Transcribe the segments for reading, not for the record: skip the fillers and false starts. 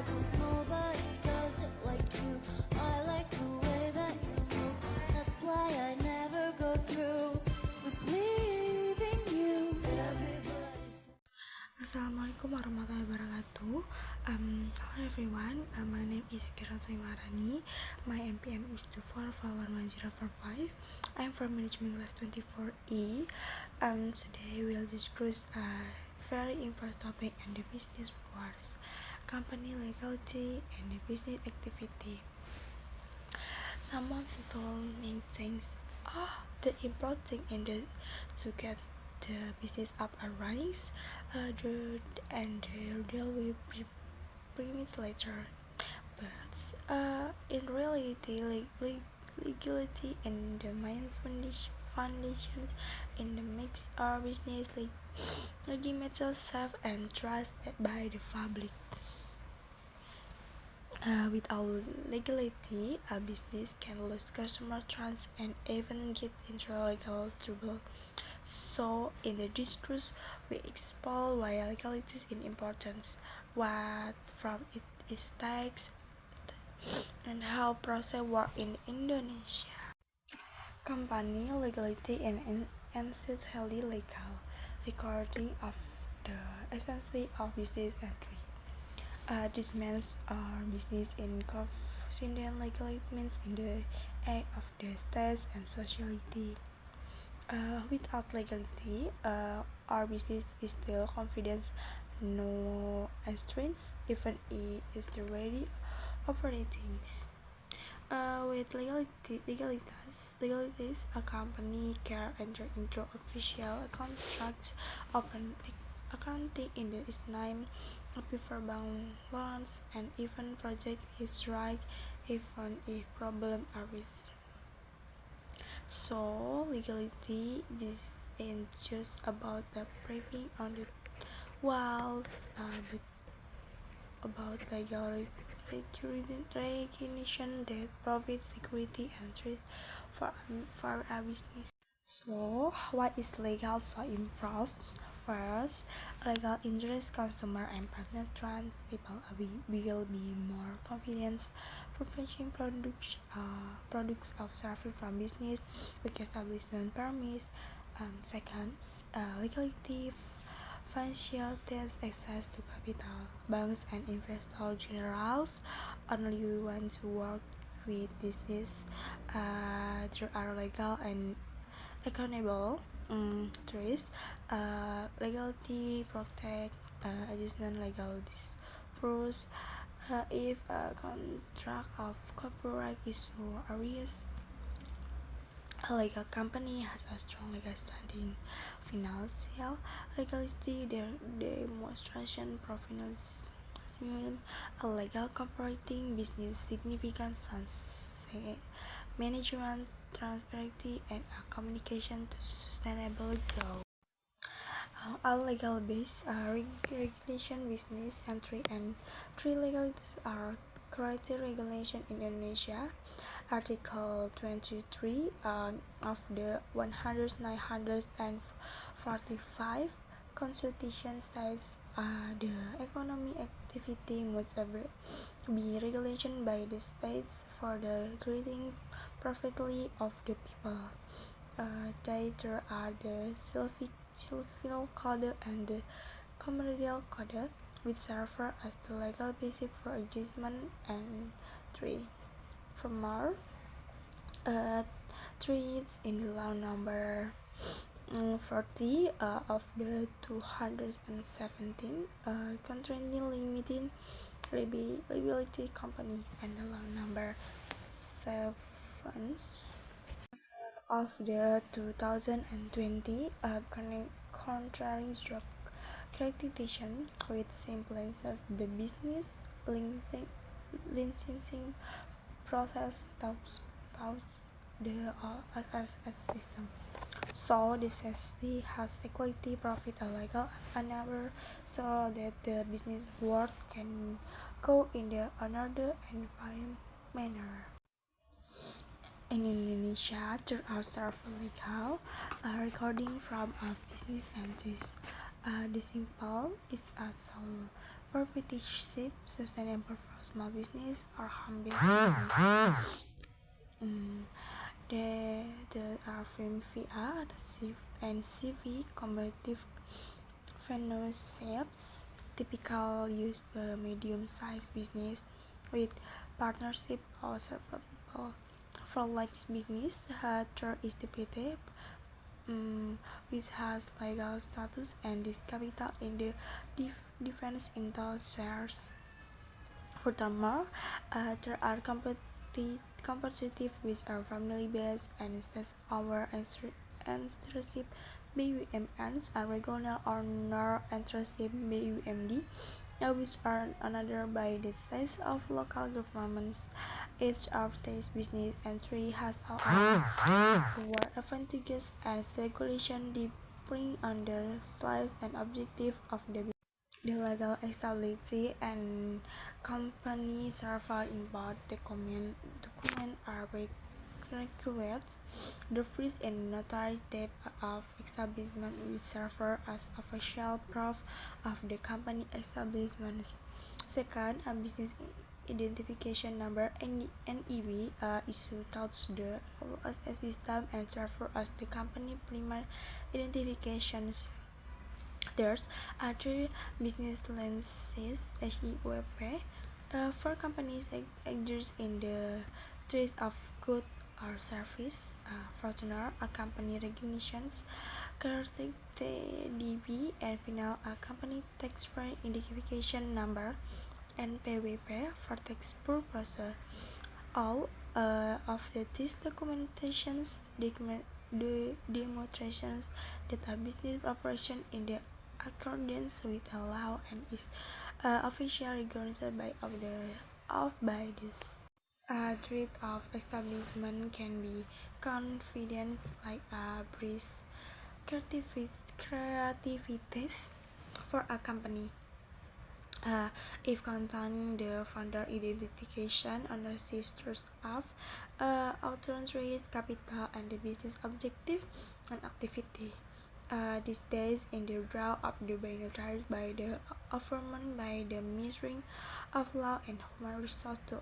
cause nobody does it like you. I like the way that you move. That's why I never go through with leaving you. Everybody Assalamualaikum warahmatullahi wabarakatuh. Hello everyone. My name is Kiran Saimarani. My MPM is 24411045. I'm from Management Class 24E. Today we'll discuss a very important topic in the business world: company legality and the business activity. Some people may think, the important thing to get the business up and running, and deal with premise later. But in reality, legality and the main foundations in the mix our business legitimately safe and trusted by the public. Without legality, a business can lose customer trust and even get into legal trouble. So, in the discourse, we explore why legality is importance, what from it is takes, and how process work in Indonesia. Company legality and healthy legal recording of the essence of business entry. This means our business in consistent legality in the act of the state and society. Without legality, our business is still confidence, no constraints, even it is already operating. With legalities, a company can enter into official contracts, open accounting in its name, prefer bank loans, and even project is right even if problem arise. So legality this ain't just about the paving on the walls, but about legal recognition that provides security and trust for a business. So, what is legal so improve? First, legal interest consumer and partner trans people will be more confident professional products of service from business with establishment permits. Second, legality facilitates access to capital. Banks and investors generals only want to work with business through our legal and accountable trees. Legality protect adjustment legal disputes if a contract of copyright issue arises. A legal company has a strong legal standing. Financial legality, their demonstration professionalism. A legal cooperating business significant management, transparency, and communication to sustainable growth. All legal based regulation, business entry, and three legalities are created regulation in Indonesia. Article 23 of the 945 Constitution states the economic activity must be regulated by the states for the greater profitability of the people. There are the Civil Code and the Commercial Code, which serve as the legal basis for adjustment and three. From more, 3 in the law number 40 of the 217 containing limiting liability company, and the law number 7 of the 2020 contrary job accreditation, which simplifies the business licensing process through the SSS system. So the SSD has equity, profit, and legal enabler so that the business world can go in the another and fine manner. In Indonesia, there are several legal recording from a business entities. The simple is a sole proprietorship, sustainable for small business, or home business. Mm, there are VA, and CV competitive partnerships, typical used by medium-sized business with partnership or several people. For large business, there is the PT, which has legal status and is capital in the defense into shares. Furthermore, there are competitive which are family-based and state-owned entrepreneurship BUMNs and regional owner entrepreneurship BUMD, which are another by the size of local governments. Each of these business entry has our advantages and regulation depending on the size and objective of the business. The legal stability and company server in both document are required. The first and notary date of establishment will serve as official proof of the company establishment. Second, a business identification number NEB issued through the OSS system and serve as the company primary identifications. There's other business licenses (HEUP) for companies engaged in the trade of goods or service. Furthermore, a company recognitions characteristic DB and final a company tax-free identification number (NPWP) for tax purposes. All of these demonstrations that a business operation in the accordance with the law and is officially recognized by this. Threat of establishment can be confidence like a breeze creativities for a company. If containing the founder identification, ownership, source of authorities, capital, and the business objective and activity. These days, in the draw of the binary by the government by the Ministry of Law and Human Resources to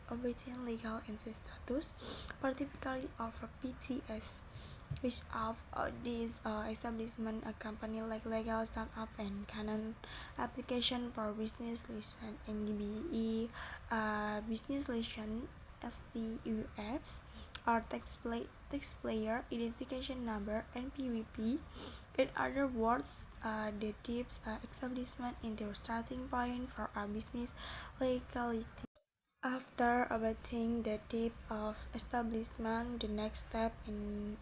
obtain legal entry status, particularly of PTS, which of these establishment a company like legal startup and canon application for business license NDBE, business license STUFs, or taxpayer identification number (NPWP). In other words, the tips establishment in the starting point for a business legality. After obtaining the type of establishment, the next step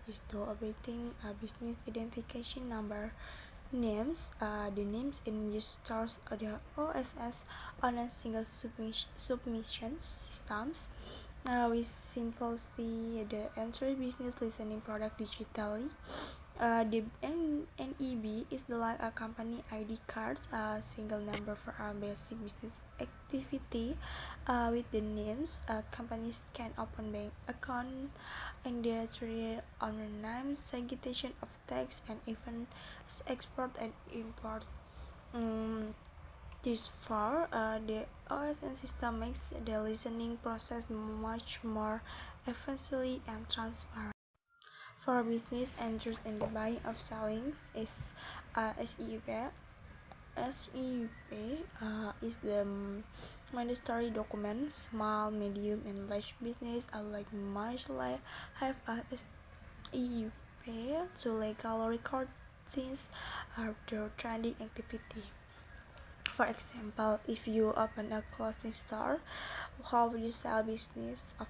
is to obtain a business identification number. Names, the names in use stores the OSS on a single submission systems. We simply the entry business listening product digitally. The NEB is like a company ID card, a single number for our basic business activity. With the names, companies can open bank account and the trade on name, segregation of tax, and even export and import. This for the OSN system makes the listening process much more efficiently and transparent. For business entries in the buying of selling is SEUP. SEUP is the mandatory document. Small, medium, and large business alike must have a SEUP to legal record things of their trading activity. For example, if you open a clothing store, how you sell business of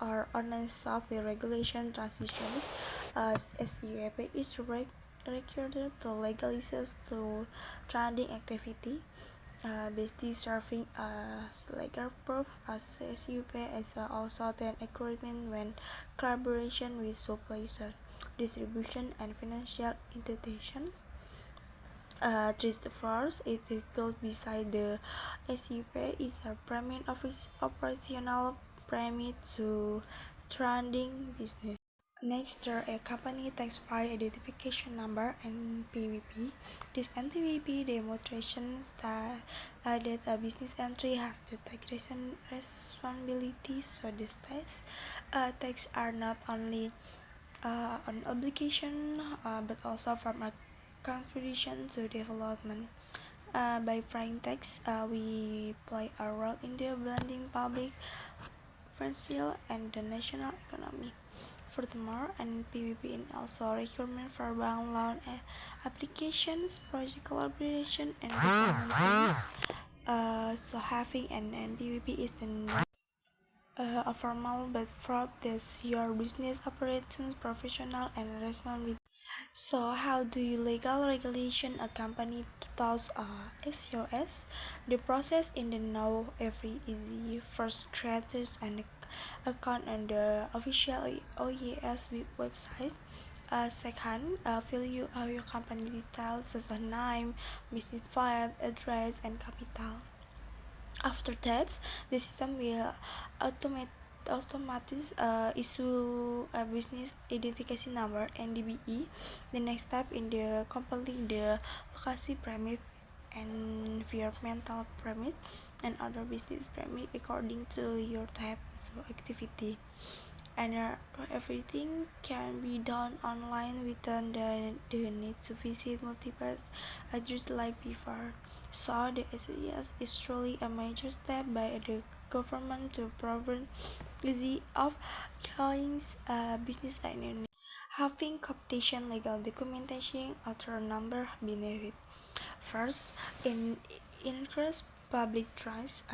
or online shop with regulation transitions, SUAP is required to legalize to trading activity. Basically serving as legal proof as SUP is also an agreement when collaboration with suppliers, distribution and financial institutions. First, it goes beside the SUP is a operational permit to trading business. Next, there a company tax file identification number (NPWP). This NPWP demonstrates that a business entry has to take responsibility, so the states tax are not only an obligation but also from a contribution to development. By paying tax, we play a role in the blending public, financial, and the national economy. Furthermore, NPWP is also a requirement for bank loan applications, project collaboration, and government things. So having an NPWP is not a formal but proof that your business operations professional and responsible. So how do you legal regulation a company thus SOS? The process in the now every easy first creators an account on the official OES website. Second, fill you your company details such as name, business file, address, and capital. After that, the system will automate automatically issue a business identification number (NDBE). The next step in the completing the location permit, environmental permit, and other business permit according to your type of activity. And everything can be done online without the need to visit multiple addresses like before. So the SES is truly a major step by the government to prevent easy of doing business in Indonesia. Having competition legal documentation author a number of benefits. First, increase public trust.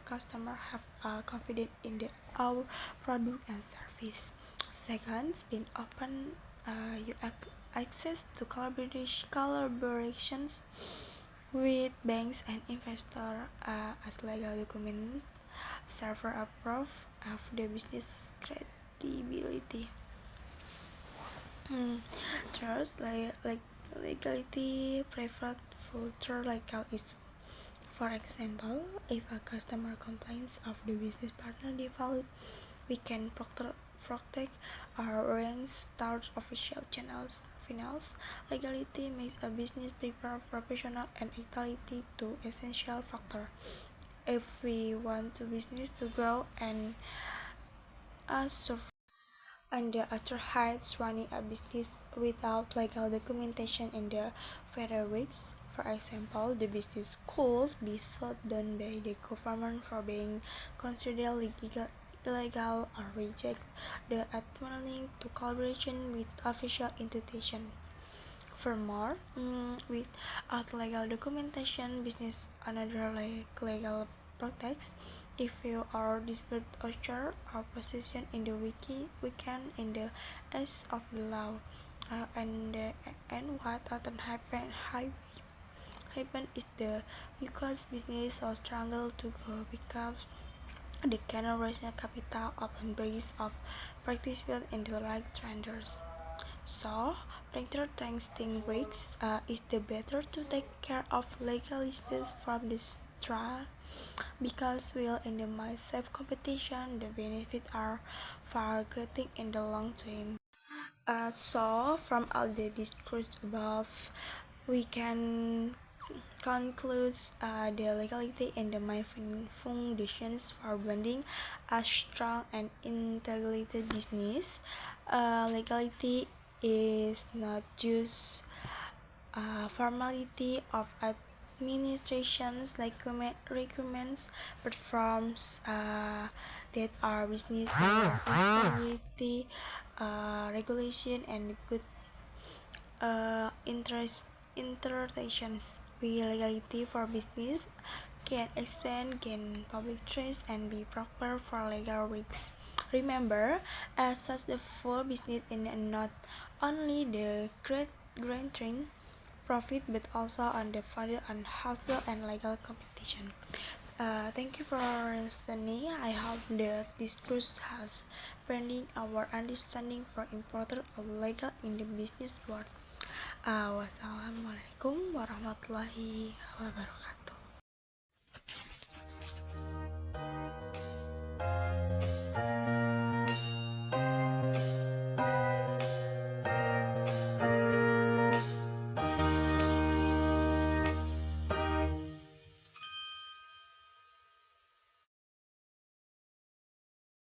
Customer have confidence in our product and service. Second, in open you access to collaborations with banks and investors as legal document server a proof of the business credibility. Trust like legality preferred future legal issue. For example, if a customer complains of the business partner default, we can protect our ranks start official channels. Finals, legality makes a business prepare professional and equality to essential factor. If we want to business to grow and survive. On the other hand, running a business without legal documentation in the federal risks. For example, the business could be shut down by the government for being considered illegal or reject the admitting to collaboration with official institutions. Furthermore, without legal documentation, business another legal practice. If you are dispute author or position in the weekend in the edge of the law, and what often happen is the because business or struggle to go because they cannot raise capital upon base of participate in the like traders. So, better thing breaks is the better to take care of legalities from the start because while in the my safe competition, the benefits are far greater in the long term. So, from all the discourse above, we can conclude the legality and the my foundations for blending a strong and integrated business. Legality is not just a formality of administration's requirements, but forms that are business responsibility, regulation, and good interpretations. Legality for business can expand, gain public trust, and be proper for legal risks. Remember, as such, the full business is not only the great granting profit but also on the value on household and legal competition. Thank you for listening. I hope that this course has broadened our understanding for important of legal in the business world. Wassalamualaikum warahmatullahi wabarakatuh.